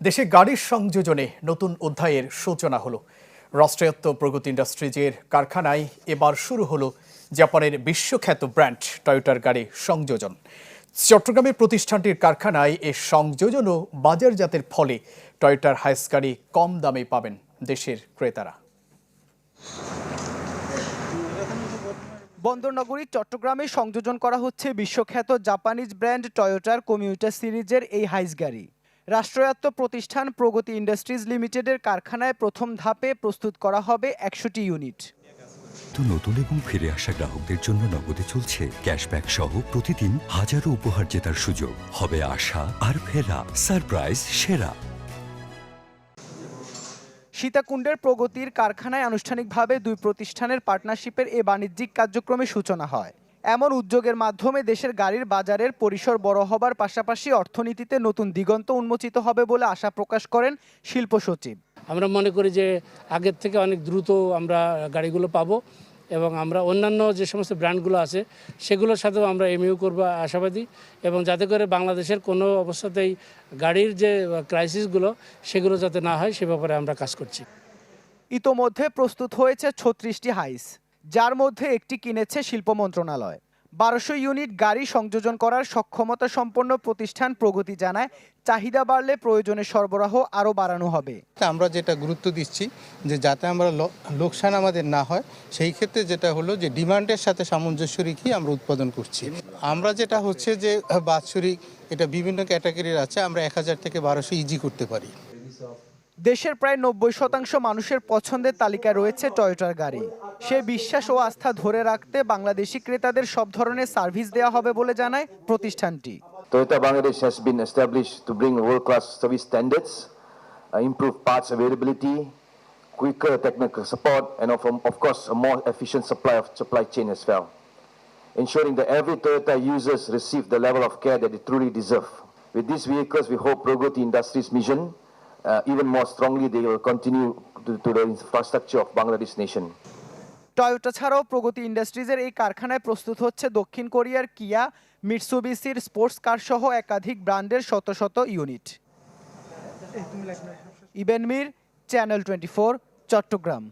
দেশে গাড়ির সংযোজনে নতুন অধ্যায়ের সূচনা হলো। রাষ্ট্রায়ত্ত প্রগতি ইন্ডাস্ট্রিজের কারখানায় এবার শুরু হলো জাপানের বিশ্বখ্যাত ব্র্যান্ড টয়োটার গাড়ি সংযোজন। চট্টগ্রামের প্রতিষ্ঠানটির কারখানায় এ সংযোজন ও বাজারজাতের ফলে টয়োটার হাইস গাড়ি কম দামে পাবেন দেশের ক্রেতারা। বন্দরনগরী চট্টগ্রামে সংযোজন করা হচ্ছে বিশ্বখ্যাত জাপানিজ ব্র্যান্ড টয়োটার কমিউটার সিরিজের এই হাইস গাড়ি। রাষ্ট্রায়ত্ত প্রতিষ্ঠান প্রগতি ইন্ডাস্ট্রিজ লিমিটেডের কারখানায় প্রথম ধাপে প্রস্তুত করা হবে ১০০টি ইউনিট। নতুন এবং ফিরে আসা গ্রাহকদের জন্য নগদে চলছে ক্যাশব্যাক সহ প্রতিদিন হাজারো উপহার জেতার সুযোগ। হবে আশা আর ফেরা, সারপ্রাইজ সেরা। সীতাকুণ্ডের প্রগতির কারখানায় আনুষ্ঠানিকভাবে দুই প্রতিষ্ঠানের পার্টনারশিপের এ বাণিজ্যিক কার্যক্রমের সূচনা হয়। এমন উদ্যোগের মাধ্যমে দেশের গাড়ির বাজারের পরিসর বড় হবার পাশাপাশি অর্থনীতিতে নতুন দিগন্ত উন্মোচিত হবে বলে আশা প্রকাশ করেন শিল্প সচিব। আমরা মনে করি যে আগের থেকে অনেক দ্রুত আমরা গাড়িগুলো পাবো এবং আমরা অন্যান্য যে সমস্ত ব্র্যান্ডগুলো আছে সেগুলোর সাথেও আমরা এমইউ করব আশাবাদী, এবং যাতে করে বাংলাদেশের কোনো অবস্থাতেই গাড়ির যে ক্রাইসিসগুলো সেগুলো যাতে না হয় সে ব্যাপারে আমরা কাজ করছি। ইতোমধ্যে প্রস্তুত হয়েছে ৩৬টি হাইস, যার মধ্যে একটি কিনেছে শিল্প মন্ত্রণালয়। ১২০০ ইউনিট গাড়ি সংযোজন করার সক্ষমতা সম্পন্ন প্রতিষ্ঠান প্রগতি জানায়, চাহিদা বাড়লে প্রয়োজনে সরবরাহ আরও বাড়ানো হবে। আমরা যেটা গুরুত্ব দিচ্ছি যে যাতে আমরা লোকসান আমাদের না হয়, সেই ক্ষেত্রে যেটা হলো যে ডিমান্ডের সাথে সামঞ্জস্য রেখে আমরা উৎপাদন করছি। আমরা যেটা হচ্ছে যে বাৎসরিক এটা বিভিন্ন ক্যাটাগরির আছে, আমরা ১০০০ থেকে ১২০০ ইজি করতে পারি। দেশের প্রায় ৯০% মানুষের পছন্দের তালিকায় রয়েছে টয়োটার গাড়ি। সে বিশ্বাস ও আস্থা ধরে রাখতে বাংলাদেশি ক্রেতাদের সব ধরনের সার্ভিস দেওয়া হবে বলে জানায় প্রতিষ্ঠানটি। Toyota Bangladesh has been established to bring world-class service standards, improve parts availability, quicker technical support, and of course a more efficient supply chain as well, ensuring that every Toyota users receive the level of care that they truly deserve. With these vehicles, we hope Progoti Industries' mission even more strongly they will continue to the infrastructure of Bangladesh nation. Toyota ছাড়াও প্রগতি ইন্ডাস্ট্রিজের এই কারখানায় প্রস্তুত হচ্ছে দক্ষিণ কোরিয়ার কিয়া, মিৎসুবিশির sports car সহ একাধিক ব্র্যান্ডের শত শত ইউনিট। ইবেন মির, চ্যানেল 24, চট্টগ্রাম।